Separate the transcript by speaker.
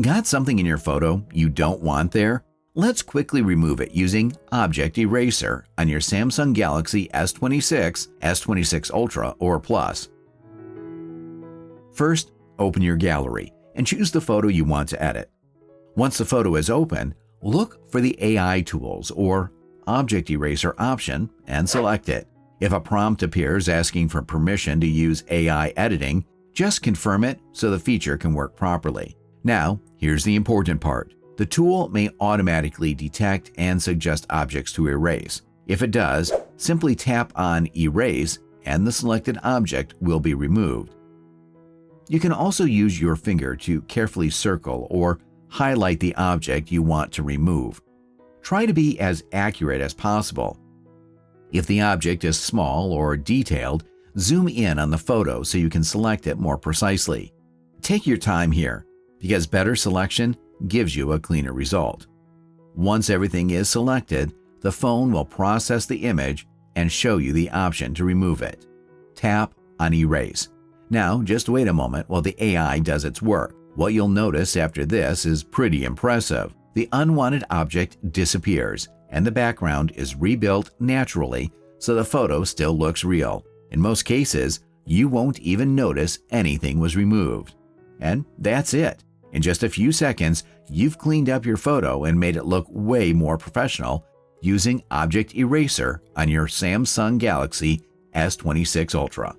Speaker 1: Got something in your photo you don't want there? Let's quickly remove it using Object Eraser on your Samsung Galaxy S26, S26 Ultra, or Plus. First, open your gallery and choose the photo you want to edit. Once the photo is open, look for the AI Tools or Object Eraser option and select it. If a prompt appears asking for permission to use AI editing, just confirm it so the feature can work properly. Now, here's the important part. The tool may automatically detect and suggest objects to erase. If it does, simply tap on Erase and the selected object will be removed. You can also use your finger to carefully circle or highlight the object you want to remove. Try to be as accurate as possible. If the object is small or detailed, zoom in on the photo so you can select it more precisely. Take your time here, because better selection gives you a cleaner result. Once everything is selected, the phone will process the image and show you the option to remove it. Tap on Erase. Now, just wait a moment while the AI does its work. What you'll notice after this is pretty impressive. The unwanted object disappears, and the background is rebuilt naturally so the photo still looks real. In most cases, you won't even notice anything was removed. And that's it. In just a few seconds, you've cleaned up your photo and made it look way more professional using Object Eraser on your Samsung Galaxy S26 Ultra.